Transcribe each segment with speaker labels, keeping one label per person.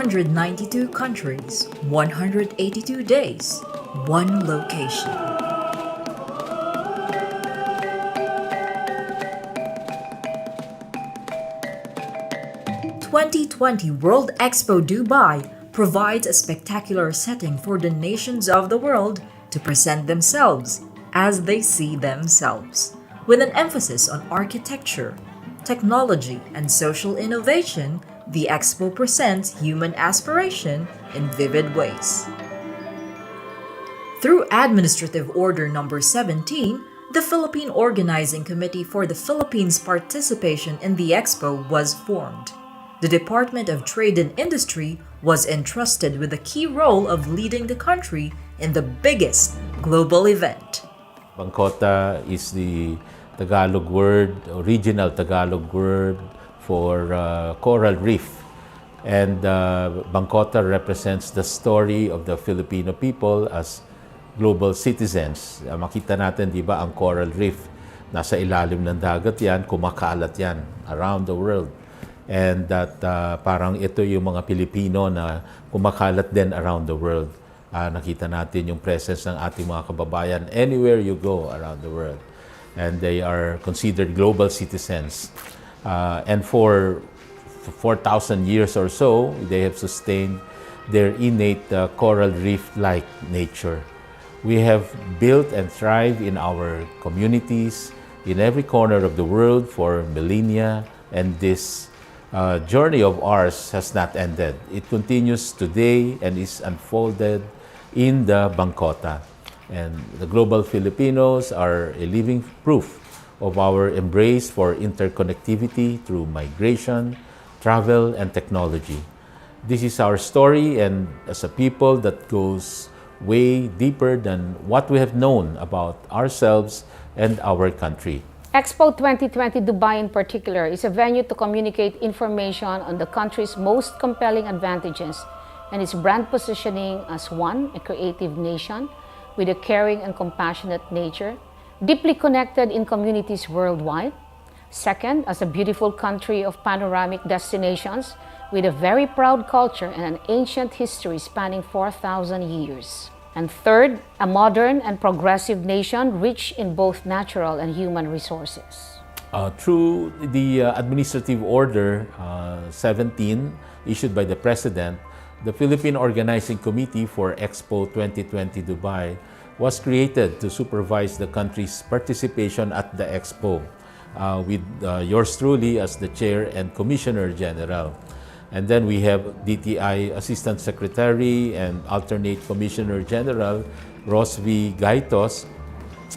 Speaker 1: 192 countries, 182 days, one location. "2020 World Expo Dubai provides a spectacular setting for the nations of the world to present themselves as they see themselves, with an emphasis on architecture, technology, and social innovation. The Expo presents human aspiration in vivid ways." Through Administrative Order Number 17, the Philippine Organizing Committee for the Philippines' participation in the Expo was formed. The Department of Trade and Industry was entrusted with the key role of leading the country in the biggest global event.
Speaker 2: Bangkota is the Tagalog word, original Tagalog word for coral reef. And Bangkota represents the story of the Filipino people as global citizens. Makita natin, di ba, ang coral reef, nasa ilalim ng dagat yan, kumakalat yan around the world. And that parang ito yung mga Pilipino na kumakalat din around the world. Nakita natin yung presence ng ating mga kababayan anywhere you go around the world. And they are considered global citizens. And for 4,000 years or so, they have sustained their innate coral reef-like nature. We have built and thrived in our communities in every corner of the world for millennia, and this journey of ours has not ended. It continues today and is unfolded in the Bangkota. And the global Filipinos are a living proof of our embrace for interconnectivity through migration, travel, and technology. This is our story, and as a people that goes way deeper than what we have known about ourselves and our country.
Speaker 3: Expo 2020 Dubai in particular is a venue to communicate information on the country's most compelling advantages and its brand positioning as one, a creative nation with a caring and compassionate nature, deeply connected in communities worldwide. Second, as a beautiful country of panoramic destinations with a very proud culture and an ancient history spanning 4,000 years. And third, a modern and progressive nation rich in both natural and human resources.
Speaker 2: Through the Administrative Order 17 issued by the President, the Philippine Organizing Committee for Expo 2020 Dubai was created to supervise the country's participation at the Expo, with yours truly as the Chair and Commissioner General. And then we have DTI Assistant Secretary and Alternate Commissioner General Rosvi Gaitos,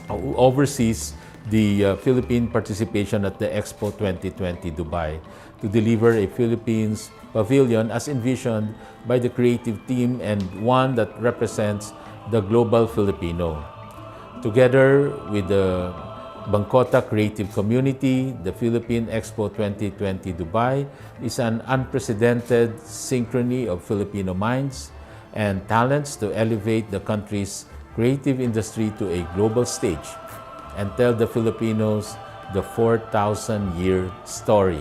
Speaker 2: who oversees the Philippine participation at the Expo 2020 Dubai to deliver a Philippines Pavilion as envisioned by the creative team and one that represents the global Filipino. Together with the Bangkota creative community, the Philippine Expo 2020 Dubai is an unprecedented synchrony of Filipino minds and talents to elevate the country's creative industry to a global stage and tell the Filipinos the 4,000-year story.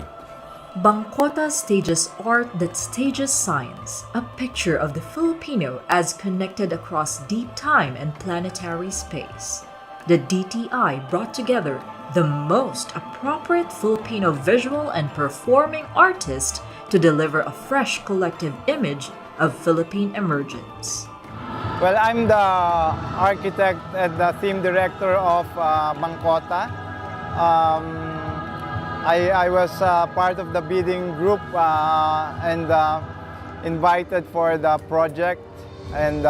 Speaker 1: Bangkota stages art that stages science, a picture of the Filipino as connected across deep time and planetary space. The DTI brought together the most appropriate Filipino visual and performing artists to deliver a fresh collective image of Philippine emergence.
Speaker 4: Well, I'm the architect and the theme director of Bangkota. I was part of the bidding group and invited for the project, and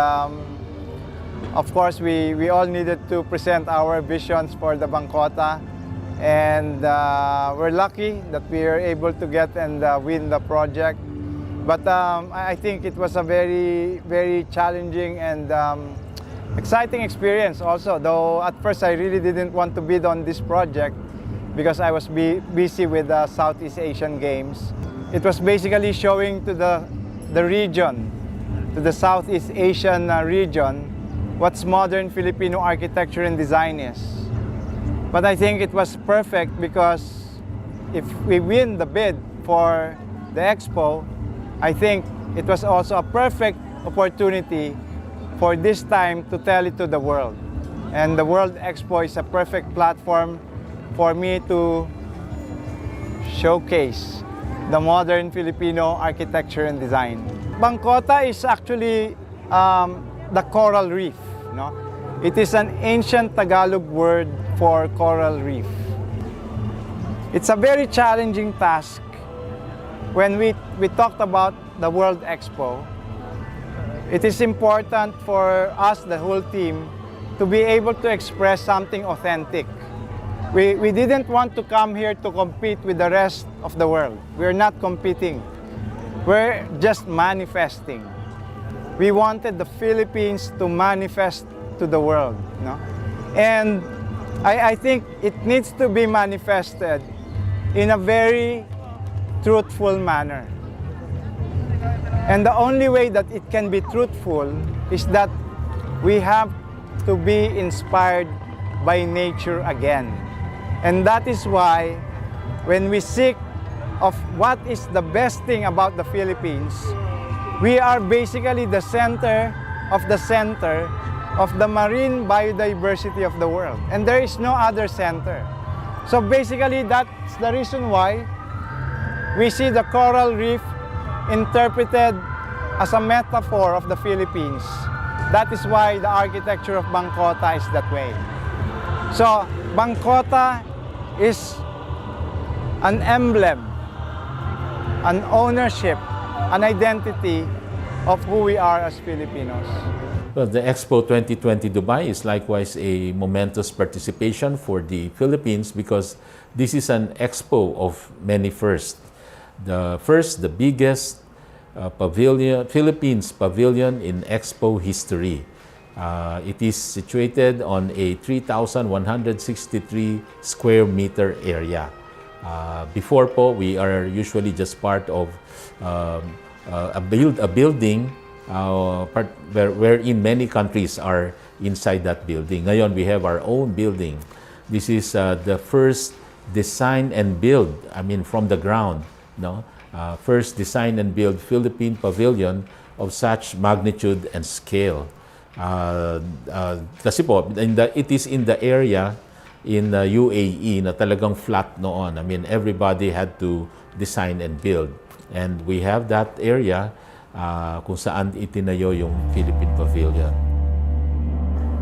Speaker 4: of course we all needed to present our visions for the Bangkota, and we're lucky that we were able to get and win the project. But I think it was a very, very challenging and exciting experience also, though at first I really didn't want to bid on this project because I was busy with the Southeast Asian Games. It was basically showing to the region, to the Southeast Asian region, what's modern Filipino architecture and design is. But I think it was perfect because if we win the bid for the Expo, I think it was also a perfect opportunity for this time to tell it to the world. And the World Expo is a perfect platform for me to showcase the modern Filipino architecture and design. Bangkota is actually the coral reef. No? It is an ancient Tagalog word for coral reef. It's a very challenging task. When we talked about the World Expo, it is important for us, the whole team, to be able to express something authentic. We didn't want to come here to compete with the rest of the world. We're not competing. We're just manifesting. We wanted the Philippines to manifest to the world. No? And I think it needs to be manifested in a very truthful manner. And the only way that it can be truthful is that we have to be inspired by nature again. And that is why when we seek of what is the best thing about the Philippines, we are basically the center of the marine biodiversity of the world. And there is no other center. So basically that's the reason why we see the coral reef interpreted as a metaphor of the Philippines. That is why the architecture of Bangkota is that way. So Bangkota is an emblem, an ownership, an identity of who we are as Filipinos.
Speaker 2: Well, the Expo 2020 Dubai is likewise a momentous participation for the Philippines because this is an expo of many firsts. The biggest Philippines Pavilion in Expo history. It is situated on a 3,163 square meter area. Before po, we are usually just part of a building wherein many countries are inside that building. Ngayon, we have our own building. This is the first design and build, from the ground, no? First design and build Philippine Pavilion of such magnitude and scale. Kasi po, it is in the area in the UAE na talagang flat noon. Everybody had to design and build. And we have that area kung saan itinayo yung Philippine Pavilion.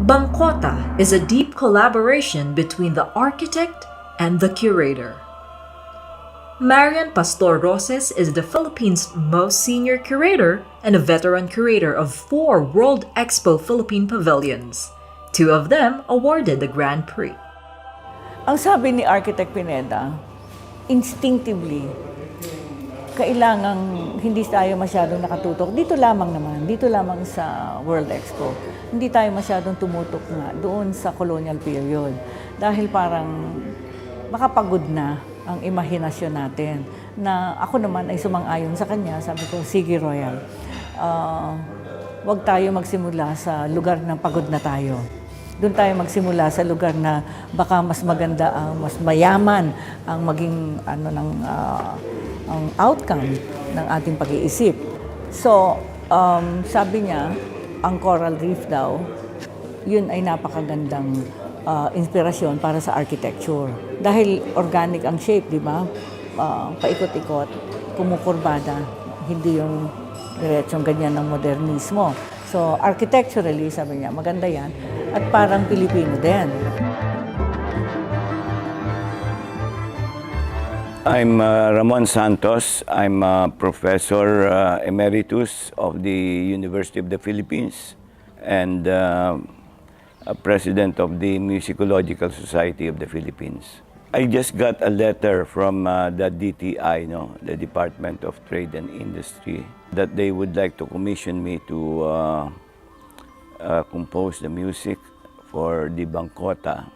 Speaker 1: Bangkota is a deep collaboration between the architect and the curator. Marian Pastor Roses is the Philippines' most senior curator and a veteran curator of 4 World Expo Philippine Pavilions. 2 of them awarded the Grand Prix.
Speaker 5: Ang sabi ni Architect Pineda, instinctively, kailangang hindi tayo masyadong nakatutok. Dito lamang sa World Expo. Hindi tayo masyadong tumutok nga doon sa colonial period. Dahil parang makapagod na ang imahinasyon natin. Na ako naman ay sumang-ayon sa kanya, sabi ko, sige Royal, wag tayo magsimula sa lugar ng pagod na tayo. Doon tayo magsimula sa lugar na baka mas maganda, mas mayaman ang maging ang outcome ng ating pag-iisip. So, sabi niya, ang coral reef daw, yun ay napakagandang inspirasyon para sa architecture. Dahil organic ang shape, di ba? Paikot-ikot, kumukurbada, hindi yung diretsong ganyan ng modernismo. So, architecturally, sabi niya, maganda yan. At parang Pilipino din.
Speaker 6: I'm Ramon Santos. I'm a professor emeritus of the University of the Philippines and president of the Musicological Society of the Philippines. I just got a letter from the DTI, the Department of Trade and Industry, that they would like to commission me to compose the music for the Bangkota.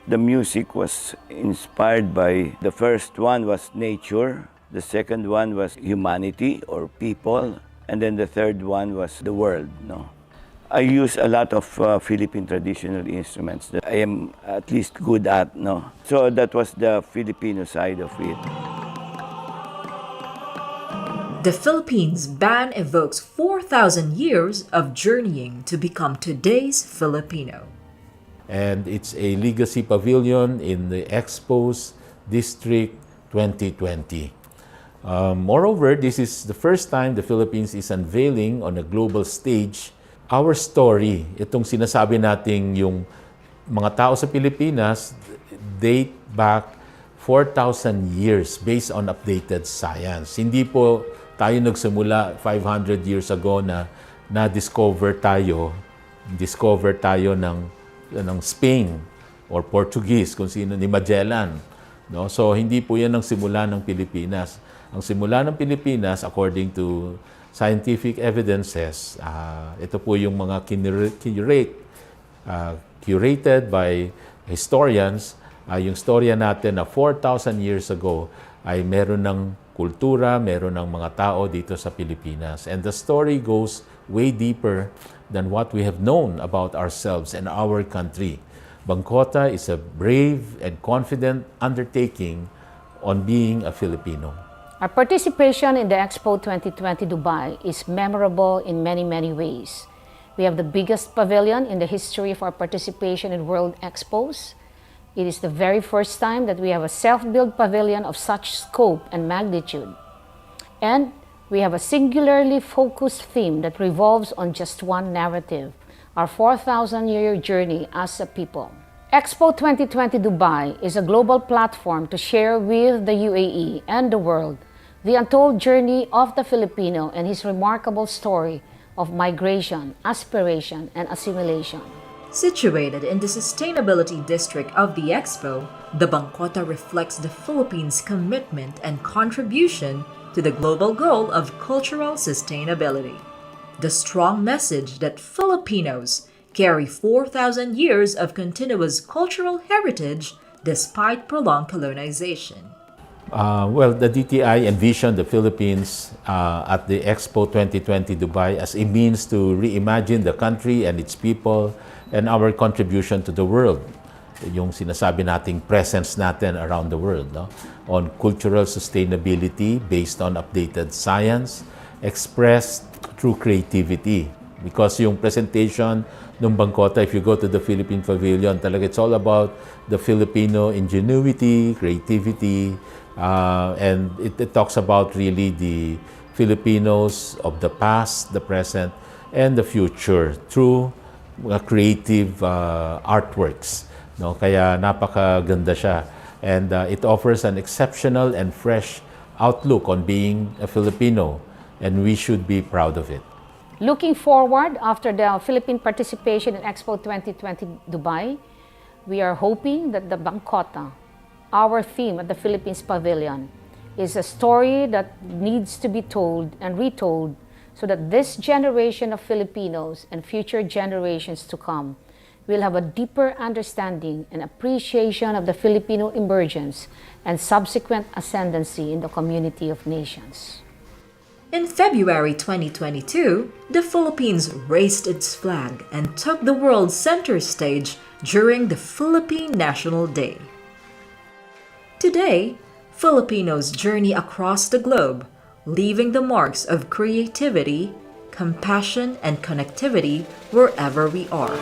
Speaker 6: The music was inspired by, the first one was nature, the second one was humanity or people, and then the third one was the world. I use a lot of Philippine traditional instruments that I am at least good at. So that was the Filipino side of it.
Speaker 1: The Philippines ban evokes 4,000 years of journeying to become today's Filipino.
Speaker 2: And it's a legacy pavilion in the Expo's District 2020. Moreover, this is the first time the Philippines is unveiling on a global stage our story. Itong sinasabi nating yung mga tao sa Pilipinas date back 4,000 years based on updated science. Hindi po tayo nagsimula 500 years ago na na-discover tayo ng Spain or Portuguese, kung sino, ni Magellan. No? So, hindi po yan ang simula ng Pilipinas. Ang simula ng Pilipinas, according to scientific evidences, ito po yung mga curated by historians, yung storya natin na 4,000 years ago ay meron ng kultura, meron ng mga tao dito sa Pilipinas. And the story goes way deeper than what we have known about ourselves and our country. Bangkota is a brave and confident undertaking on being a Filipino.
Speaker 3: Our participation in the Expo 2020 Dubai is memorable in many, many ways. We have the biggest pavilion in the history of our participation in World Expos. It is the very first time that we have a self-built pavilion of such scope and magnitude. And we have a singularly focused theme that revolves on just one narrative, our 4,000-year journey as a people. Expo 2020 Dubai is a global platform to share with the UAE and the world the untold journey of the Filipino and his remarkable story of migration, aspiration, and assimilation.
Speaker 1: Situated in the sustainability district of the Expo, the Bangkota reflects the Philippines' commitment and contribution to the global goal of cultural sustainability. The strong message that Filipinos carry 4,000 years of continuous cultural heritage despite prolonged colonization.
Speaker 2: The DTI envisioned the Philippines at the Expo 2020 Dubai as a means to reimagine the country and its people and our contribution to the world. Yung sinasabi nating presence natin around the world, no? On cultural sustainability based on updated science, expressed through creativity. Because yung presentation ng Bangkota, if you go to the Philippine Pavilion, talaga it's all about the Filipino ingenuity, creativity, and it talks about really the Filipinos of the past, the present, and the future through creative artworks. No? Kaya napakaganda siya. And it offers an exceptional and fresh outlook on being a Filipino, and we should be proud of it.
Speaker 3: Looking forward, after the Philippine participation in Expo 2020 Dubai, we are hoping that the Bangkota, our theme at the Philippines Pavilion, is a story that needs to be told and retold so that this generation of Filipinos and future generations to come will have a deeper understanding and appreciation of the Filipino emergence and subsequent ascendancy in the community of nations.
Speaker 1: In February 2022, the Philippines raised its flag and took the world center stage during the Philippine National Day. Today, Filipinos journey across the globe, leaving the marks of creativity, compassion, and connectivity wherever we are.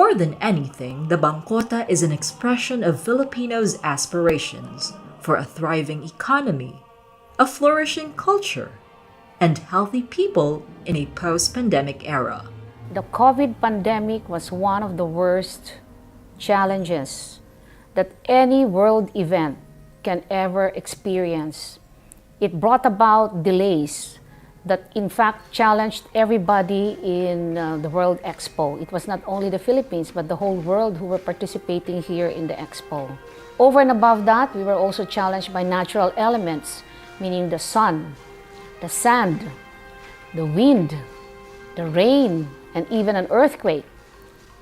Speaker 1: More than anything, the Bangkota is an expression of Filipinos' aspirations for a thriving economy, a flourishing culture, and healthy people in a post-pandemic era.
Speaker 3: The COVID pandemic was one of the worst challenges that any world event can ever experience. It brought about delays that in fact challenged everybody in the World Expo. It was not only the Philippines but the whole world who were participating here in the Expo. Over and above that, we were also challenged by natural elements, meaning the sun, the sand, the wind, the rain, and even an earthquake.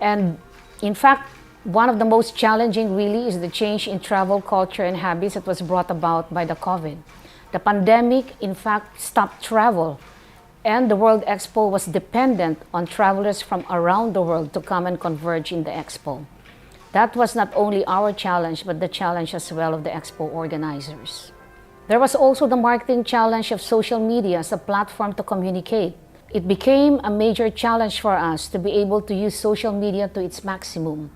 Speaker 3: And in fact, one of the most challenging really is the change in travel culture and habits that was brought about by the COVID. The pandemic, in fact, stopped travel, and the World Expo was dependent on travelers from around the world to come and converge in the Expo. That was not only our challenge, but the challenge as well of the Expo organizers. There was also the marketing challenge of social media as a platform to communicate. It became a major challenge for us to be able to use social media to its maximum.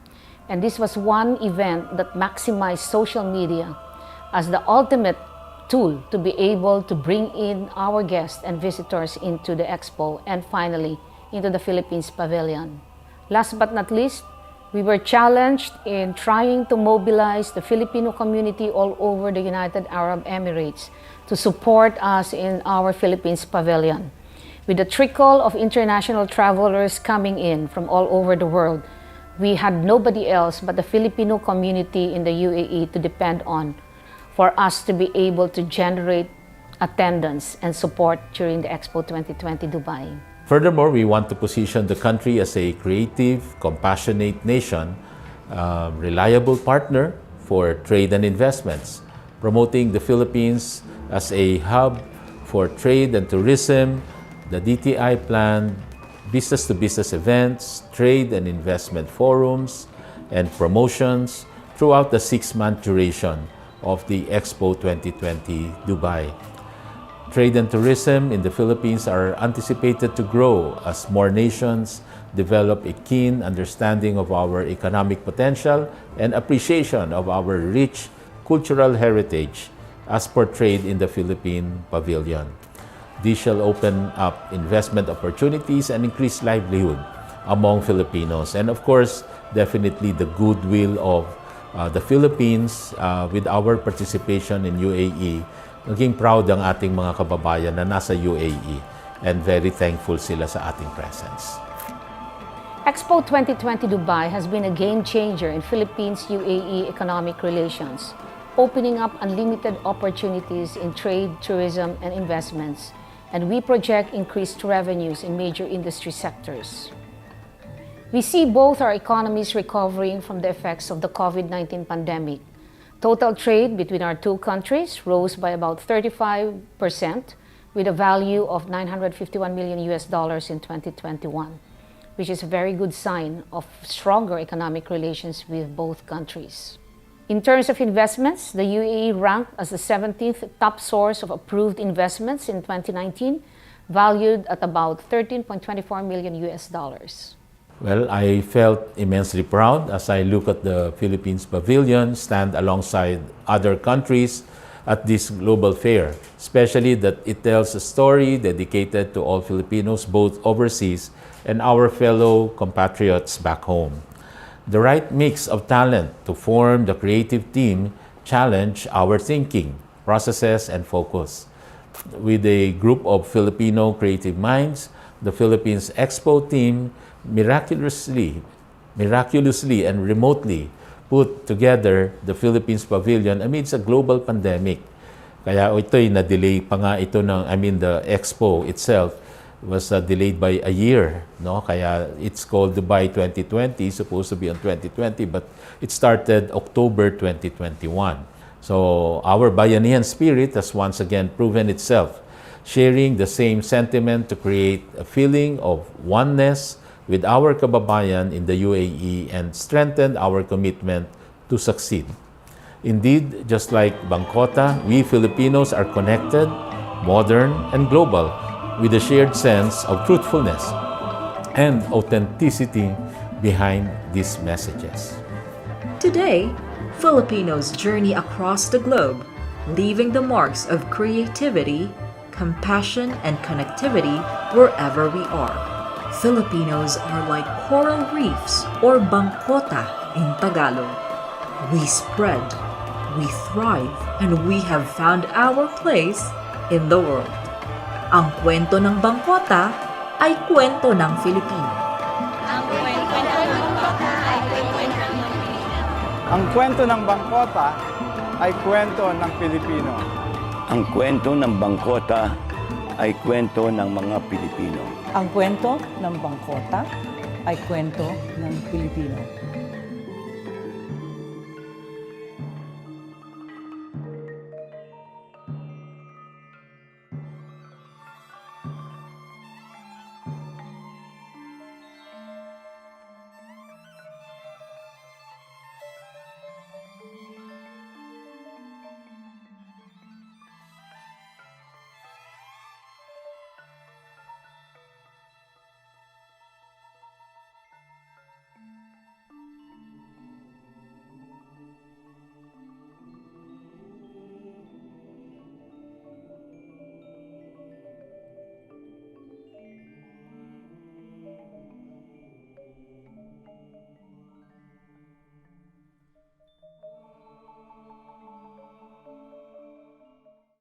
Speaker 3: And this was one event that maximized social media as the ultimate tool to be able to bring in our guests and visitors into the Expo and finally into the Philippines Pavilion. Last but not least, we were challenged in trying to mobilize the Filipino community all over the United Arab Emirates to support us in our Philippines Pavilion. With the trickle of international travelers coming in from all over the world, we had nobody else but the Filipino community in the UAE to depend on for us to be able to generate attendance and support during the Expo 2020 Dubai.
Speaker 2: Furthermore, we want to position the country as a creative, compassionate nation, reliable partner for trade and investments, promoting the Philippines as a hub for trade and tourism. The DTI planned business-to-business events, trade and investment forums, and promotions throughout the 6-month duration of the Expo 2020 Dubai. Trade and tourism in the Philippines are anticipated to grow as more nations develop a keen understanding of our economic potential and appreciation of our rich cultural heritage as portrayed in the Philippine Pavilion. These shall open up investment opportunities and increase livelihood among Filipinos. And of course, definitely the goodwill of the Philippines with our participation in UAE. Naging proud ang ating mga kababayan na nasa UAE and very thankful sila sa ating presence.
Speaker 3: Expo 2020 Dubai has been a game changer in Philippines-UAE economic relations, opening up unlimited opportunities in trade, tourism, and investments, and we project increased revenues in major industry sectors. We see both our economies recovering from the effects of the COVID-19 pandemic. Total trade between our two countries rose by about 35%, with a value of $951 million in 2021, which is a very good sign of stronger economic relations with both countries. In terms of investments, the UAE ranked as the 17th top source of approved investments in 2019, valued at about $13.24 million.
Speaker 2: Well, I felt immensely proud as I look at the Philippines Pavilion stand alongside other countries at this global fair, especially that it tells a story dedicated to all Filipinos, both overseas and our fellow compatriots back home. The right mix of talent to form the creative team challenge our thinking, processes, and focus. With a group of Filipino creative minds, the Philippines Expo team miraculously and remotely put together the Philippines Pavilion amidst a global pandemic. Kaya ito'y na-delay pa nga ito the Expo itself was delayed by a year, no? Kaya it's called Dubai 2020, supposed to be on 2020, but it started October 2021. So our Bayanihan spirit has once again proven itself, sharing the same sentiment to create a feeling of oneness with our kababayan in the UAE and strengthen our commitment to succeed. Indeed, just like Bangkota, we Filipinos are connected, modern, and global with a shared sense of truthfulness and authenticity behind these messages.
Speaker 1: Today, Filipinos journey across the globe, leaving the marks of creativity, compassion, and connectivity wherever we are. Filipinos are like coral reefs or bangkota in Tagalog. We spread, we thrive, and we have found our place in the world. Ang kwento ng bangkota ay kwento ng Filipino.
Speaker 4: Ang kwento ng bangkota ay kwento ng Pilipino.
Speaker 6: Ang kwento ng bangkota ay kwento ng mga Pilipino.
Speaker 5: Ang kwento ng bangkota ay kwento ng Pilipino.